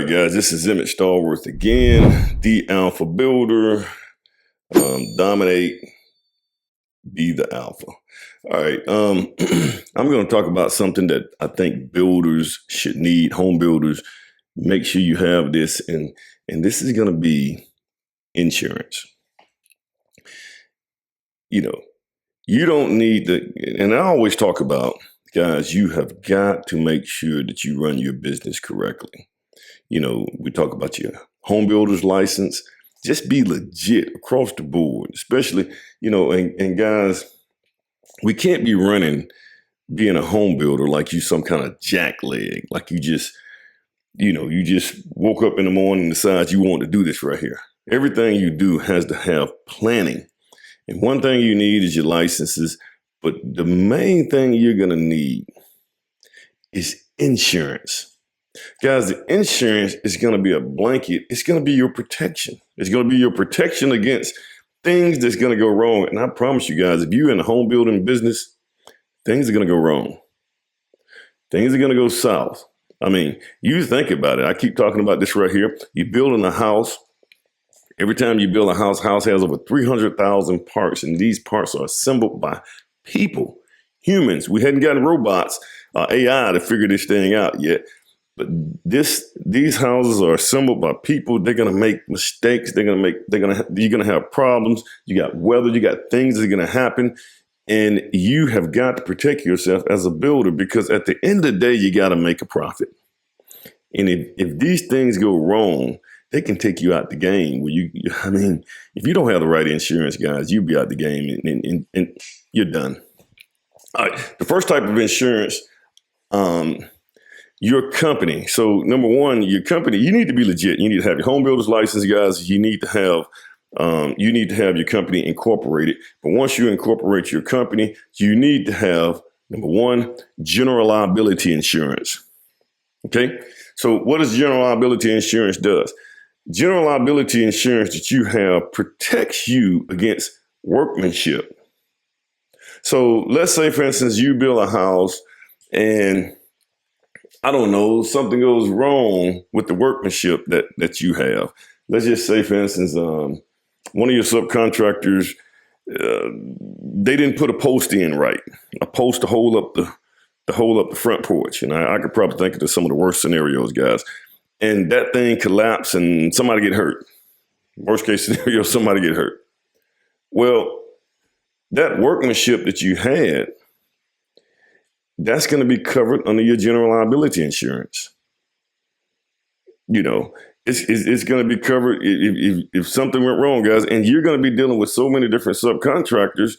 right, guys, this is Emmett Stallworth again, the Alpha Builder. Dominate, be the Alpha. All right, I'm going to talk about something that I think builders should need, home builders. Make sure you have this, and this is going to be insurance. You know, you don't need the, and I always talk about, guys, you have got to make sure that you run your business correctly. You know, we talk about your home builder's license. Just be legit across the board, especially, and guys, we can't be running, being a home builder like you some kind of jackleg, like you just woke up in the morning and decide you want to do this right here. Everything you do has to have planning. And one thing you need is your licenses, but the main thing you're going to need is insurance. Guys, the insurance is going to be a blanket. It's going to be your protection. It's going to be your protection against things that's going to go wrong. And I promise you guys, if you're in the home building business, things are going to go wrong. Things are going to go south. I mean, you think about it. I keep talking about this right here. You're building a house. Every time you build a house has over 300,000 parts, and these parts are assembled by people, humans. We hadn't gotten robots, AI to figure this thing out yet. But these houses are assembled by people. They're gonna make mistakes. You're gonna have problems. You got weather. You got things that are gonna happen, and you have got to protect yourself as a builder, because at the end of the day, you got to make a profit. And if these things go wrong, they can take you out the game. If you don't have the right insurance, guys, you'll be out the game, and you're done. All right, the first type of insurance. Your company. So number one, your company, you need to be legit. You need to have your home builder's license, guys. You need to have your company incorporated. But once you incorporate your company, you need to have, number one, general liability insurance. Okay. So what does general liability insurance does? General liability insurance that you have protects you against workmanship. So let's say, for instance, you build a house and I don't know, something goes wrong with the workmanship that you have. Let's just say, for instance, one of your subcontractors, they didn't put a post in right, a post to hold up the front porch. And I could probably think of some of the worst scenarios, guys. And that thing collapsed and somebody get hurt. Worst case scenario, somebody get hurt. Well, that workmanship that you had, that's going to be covered under your general liability insurance. It's going to be covered if something went wrong, guys. And you're going to be dealing with so many different subcontractors.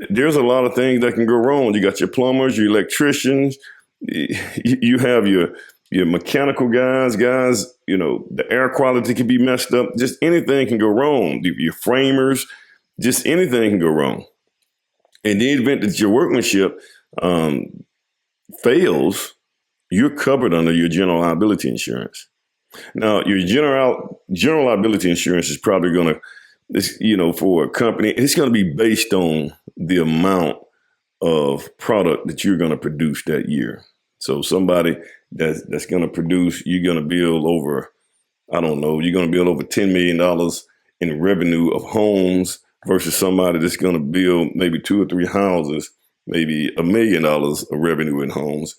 There's a lot of things that can go wrong. You got your plumbers, your electricians, you have your mechanical guys, the air quality can be messed up. Just anything can go wrong. Your framers, just anything can go wrong. In the event that your workmanship fails, you're covered under your general liability insurance. Now, your general liability insurance is probably going to, for a company, it's going to be based on the amount of product that you're going to produce that year. So somebody that's going to produce, you're going to build over, you're going to build over $10 million in revenue of homes versus somebody that's going to build maybe 2 or 3 houses, maybe $1 million of revenue in homes.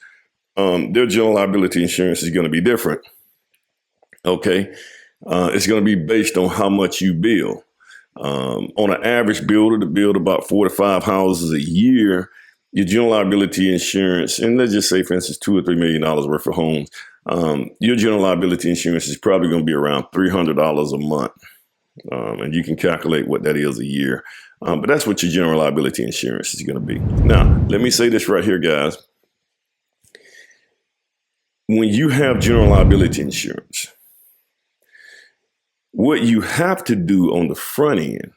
Their general liability insurance is going to be different. Okay. It's going to be based on how much you build. On an average builder to build about 4 to 5 houses a year, your general liability insurance, and let's just say, for instance, $2 or $3 million worth of homes, your general liability insurance is probably going to be around $300 a month. And you can calculate what that is a year. But that's what your general liability insurance is going to be. Now, let me say this right here, guys. When you have general liability insurance, what you have to do on the front end,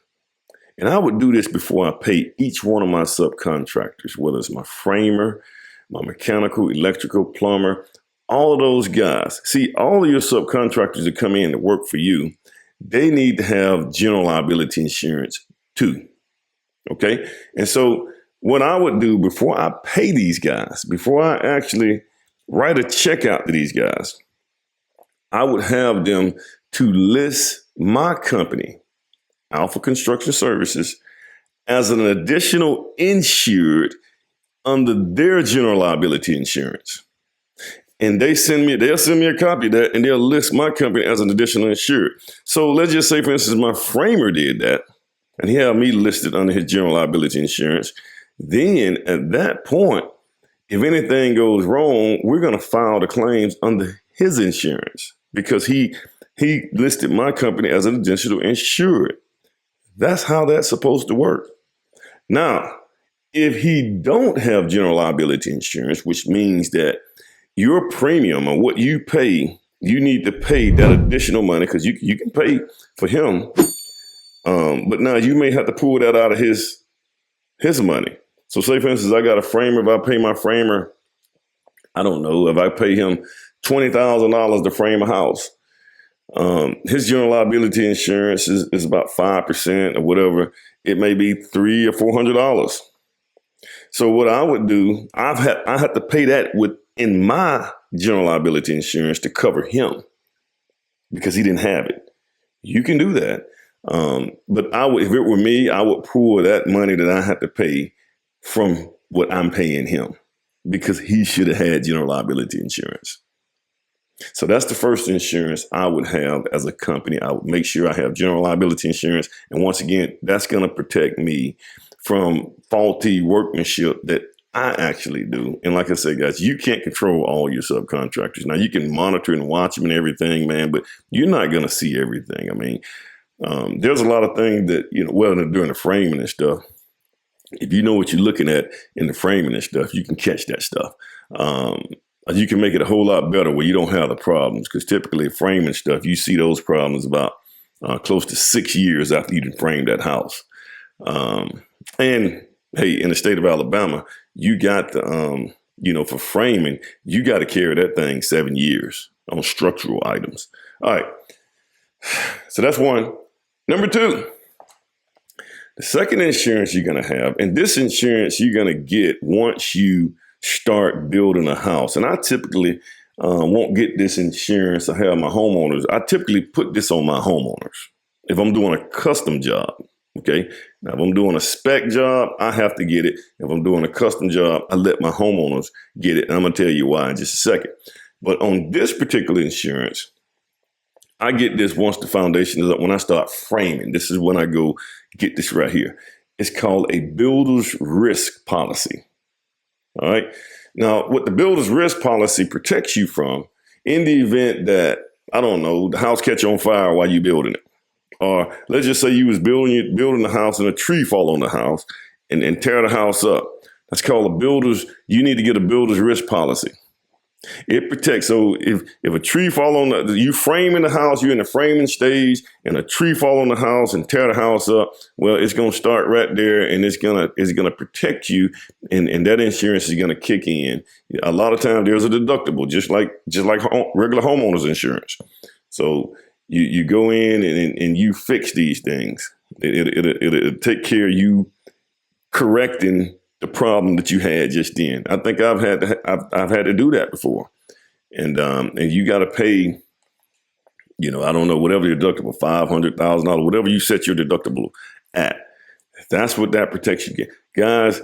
and I would do this before I pay each one of my subcontractors, whether it's my framer, my mechanical, electrical, plumber, all of those guys. See, all of your subcontractors that come in to work for you, they need to have general liability insurance too. Okay. And so what I would do before I pay these guys, before I actually write a check out to these guys, I would have them to list my company, Alpha Construction Services, as an additional insured under their general liability insurance. And they'll send me a copy of that, and they'll list my company as an additional insured. So let's just say, for instance, my framer did that, and he had me listed under his general liability insurance. Then at that point, if anything goes wrong, we're going to file the claims under his insurance because he listed my company as an additional insured. That's how that's supposed to work. Now, if he don't have general liability insurance, which means that your premium or what you pay, you need to pay that additional money because you can pay for him. But now you may have to pull that out of his money. So say, for instance, I got a framer. If I pay my framer, I don't know, if I pay him $20,000 to frame a house, his general liability insurance is about 5% or whatever. It may be $300 or $400. So what I would do, I had to pay that within my general liability insurance to cover him because he didn't have it. You can do that. But if it were me, I would pull that money that I had to pay from what I'm paying him because he should have had general liability insurance. So that's the first insurance I would have as a company. I would make sure I have general liability insurance. And once again, that's going to protect me from faulty workmanship that I actually do. And like I said, guys, you can't control all your subcontractors. Now, you can monitor and watch them and everything, man, but you're not going to see everything. I mean, there's a lot of things that, during the framing and stuff, if you know what you're looking at in the framing and stuff, you can catch that stuff. You can make it a whole lot better where you don't have the problems because typically framing stuff, you see those problems about close to 6 years after you framed that house. And hey, in the state of Alabama, you got the, for framing, you got to carry that thing 7 years on structural items. All right. So that's one. Number two, the second insurance you're going to have, and this insurance you're going to get once you start building a house. And I typically won't get this insurance. I have my homeowners. I typically put this on my homeowners if I'm doing a custom job. Okay. Now, if I'm doing a spec job, I have to get it. If I'm doing a custom job, I let my homeowners get it. And I'm going to tell you why in just a second. But on this particular insurance, I get this once the foundation is up. When I start framing, this is when I go get this right here. It's called a builder's risk policy. All right. Now, what the builder's risk policy protects you from in the event that, I don't know, the house catch on fire while you're building it. Or let's just say you was building the house and a tree fall on the house and tear the house up. That's called you need to get a builder's risk policy. It protects. So if a tree fall on you framing the house, you're in the framing stage and a tree fall on the house and tear the house up, well, it's going to start right there and it's going to protect you. And that insurance is going to kick in. A lot of times there's a deductible, just like regular homeowners insurance. So you go in and you fix these things. It'll take care of you correcting the problem that you had just then. I think I've had to do that before. And you got to pay, I don't know, whatever your deductible, $500,000, whatever you set your deductible at. That's what that protection get. Guys,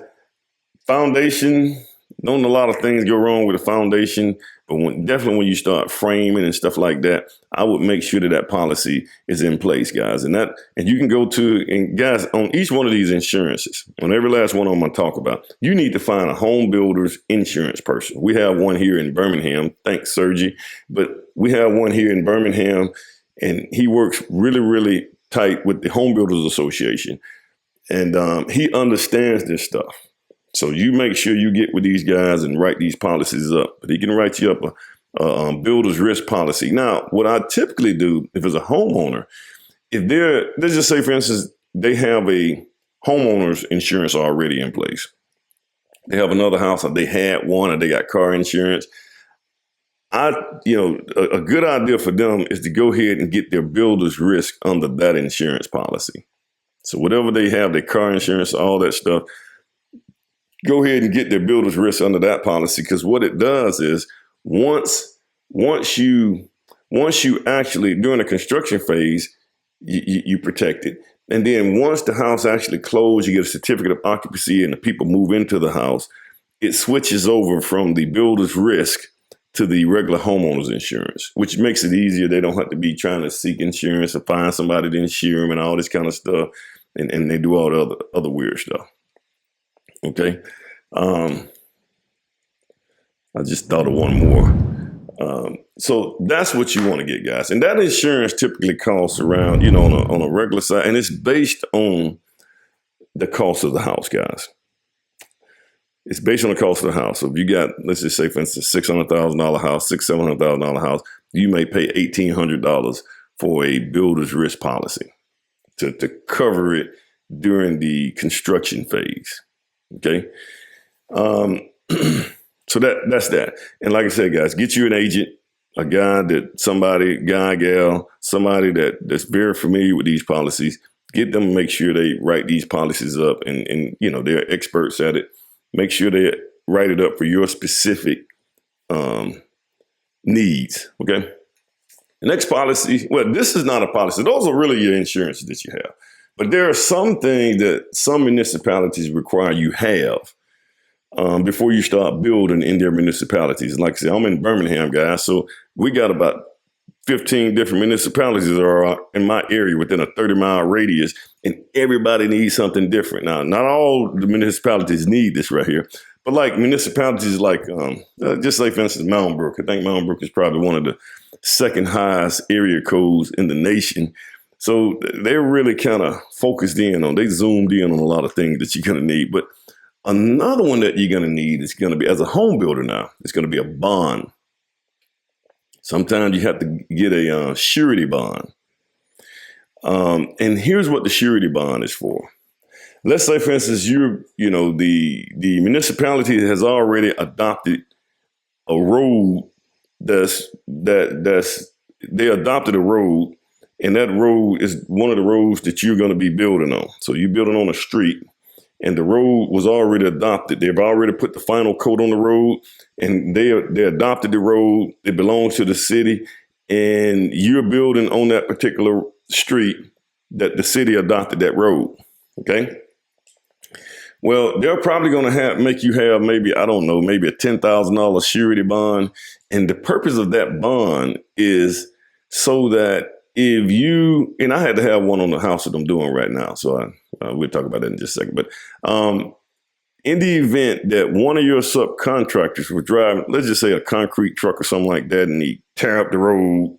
foundation, don't a lot of things go wrong with the foundation, but definitely when you start framing and stuff like that, I would make sure that policy is in place, guys. And you can go and guys, on each one of these insurances, on every last one I'm going to talk about, you need to find a home builder's insurance person. We have one here in Birmingham. Thanks, Sergi. But we have one here in Birmingham, and he works really, really tight with the Home Builders Association. And he understands this stuff. So you make sure you get with these guys and write these policies up. But he can write you up a builder's risk policy. Now, what I typically do if it's a homeowner, let's just say, for instance, they have a homeowner's insurance already in place. They have another house, or they had one, or they got car insurance. A good idea for them is to go ahead and get their builder's risk under that insurance policy. So whatever they have, their car insurance, all that stuff, go ahead and get their builder's risk under that policy, because what it does is once you Once you actually, during the construction phase, you protect it. And then once the house actually closed, you get a certificate of occupancy and the people move into the house, it switches over from the builder's risk to the regular homeowner's insurance, which makes it easier. They don't have to be trying to seek insurance or find somebody to insure them and all this kind of stuff. And they do all the other weird stuff. Okay. I just thought of one more. So that's what you want to get, guys. And that insurance typically costs around, on a regular side, and it's based on the cost of the house, guys. It's based on the cost of the house. So if you got, let's just say, for instance, $600,000 house, $700,000 house, you may pay $1,800 for a builder's risk policy to cover it during the construction phase. Okay. So that's that. And like I said, guys, get you an agent, a guy, gal, somebody that's very familiar with these policies. Get them to make sure they write these policies up and they're experts at it. Make sure they write it up for your specific needs. Okay. The next policy, well, this is not a policy. Those are really your insurances that you have. But there are some things that some municipalities require you have before you start building in their municipalities. Like I said, I'm in Birmingham, guys, so we got about 15 different municipalities that are in my area within a 30-mile radius, and everybody needs something different. Now, not all the municipalities need this right here, but like municipalities like, just like, for instance, Mountain Brook. I think Mountain Brook is probably one of the second highest area codes in the nation. So they're really kind of they zoomed in on a lot of things that you're going to need. But another one that you're going to need is going to be, as a home builder now, it's going to be a bond. Sometimes you have to get a surety bond. And here's what the surety bond is for. Let's say, for instance, the municipality has already adopted a road they adopted a road, and that road is one of the roads that you're going to be building on. So you're building on a street, and the road was already adopted. They've already put the final coat on the road, and they adopted the road. It belongs to the city, and you're building on that particular street that the city adopted that road. Okay. Well, they're probably going to make you have maybe a $10,000 surety bond. And the purpose of that bond is so that and I had to have one on the house that I'm doing right now. So we'll talk about that in just a second. But in the event that one of your subcontractors was driving, let's just say a concrete truck or something like that, and he tear up the road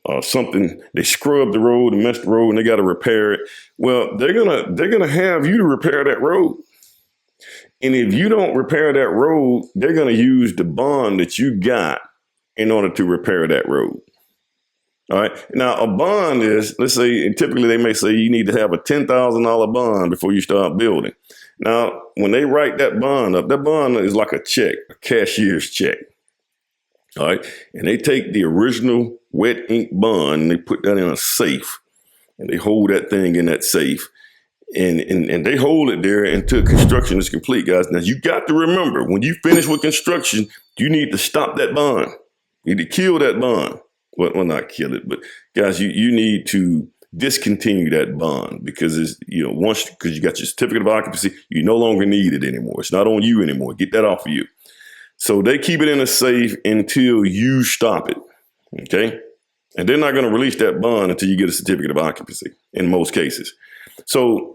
or something, they scrub the road and mess the road and they got to repair it. Well, they're gonna have you to repair that road. And if you don't repair that road, they're going to use the bond that you got in order to repair that road. All right. Now, a bond is, let's say, typically they may say you need to have a $10,000 bond before you start building. Now, when they write that bond up, that bond is like a check, a cashier's check. All right. And they take the original wet ink bond and they put that in a safe, and they hold that thing in that safe. And they hold it there until construction is complete, guys. Now, you got to remember, when you finish with construction, you need to stop that bond. You need to kill that bond. Well, not kill it, but guys, you need to discontinue that bond because because you got your certificate of occupancy, you no longer need it anymore. It's not on you anymore. Get that off of you. So they keep it in a safe until you stop it. Okay. And they're not going to release that bond until you get a certificate of occupancy in most cases. So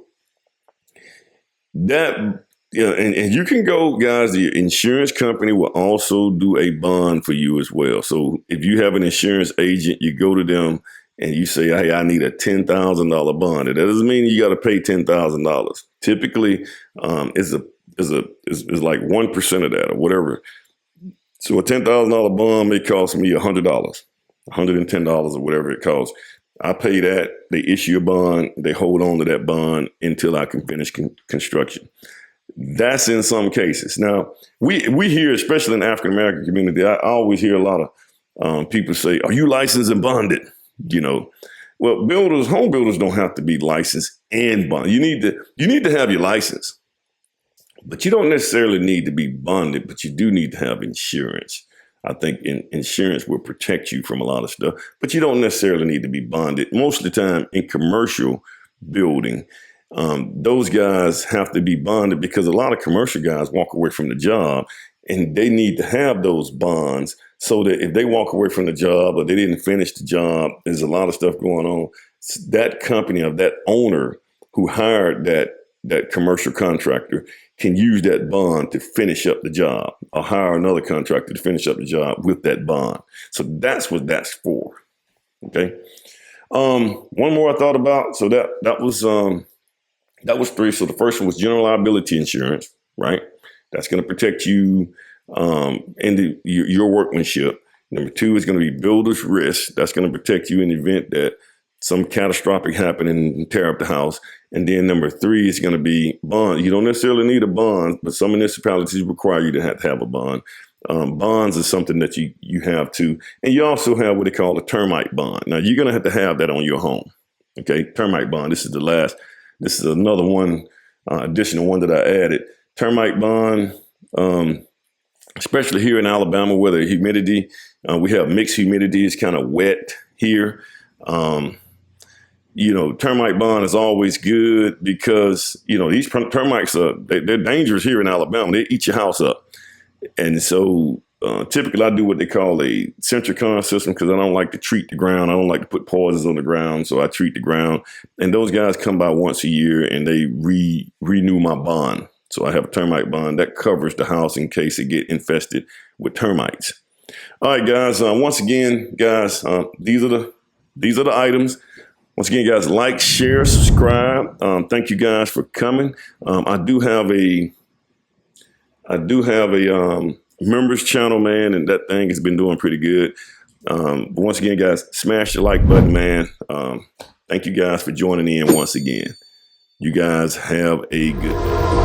and you can go, guys, the insurance company will also do a bond for you as well. So if you have an insurance agent, you go to them and you say, hey, I need a $10,000 bond. That doesn't mean you got to pay $10,000. Typically, is like 1% of that or whatever. So a $10,000 bond may cost me $100, $110 or whatever it costs. I pay that. They issue a bond. They hold on to that bond until I can finish construction. That's in some cases. Now, we hear, especially in the African-American community, I always hear a lot of people say, are you licensed and bonded? Well, home builders don't have to be licensed and bonded. You need to have your license, but you don't necessarily need to be bonded, but you do need to have insurance. I think insurance will protect you from a lot of stuff, but you don't necessarily need to be bonded. Most of the time in commercial building, those guys have to be bonded because a lot of commercial guys walk away from the job and they need to have those bonds so that if they walk away from the job or they didn't finish the job, there's a lot of stuff going on. That company or that owner who hired that commercial contractor can use that bond to finish up the job or hire another contractor to finish up the job with that bond. So that's what that's for. Okay. One more I thought about. So that was three. So the first one was general liability insurance, right? That's going to protect you and your workmanship. Number two is going to be builder's risk. That's going to protect you in the event that some catastrophic happening and tear up the house. And then number three is going to be bond. You don't necessarily need a bond, but some municipalities require you to have a bond. Bonds is something that you have to, and you also have what they call a termite bond. Now you're going to have that on your home. Okay, termite bond. This is another one, additional one that I added. Termite bond, especially here in Alabama where the humidity, we have mixed humidity. It's kind of wet here. Termite bond is always good because, these termites they're dangerous here in Alabama. They eat your house up. And so typically I do what they call a Centricon system because I don't like to treat the ground. I don't like to put poisons on the ground. So I treat the ground. And those guys come by once a year and they renew my bond. So I have a termite bond that covers the house in case it get infested with termites. All right, guys. Once again, guys, these are the items. Once again, guys, like, share, subscribe. Thank you guys for coming. I do have a members channel, man, and that thing has been doing pretty good. But once again, guys, smash the like button, man. Thank you guys for joining in once again. You guys have a good day.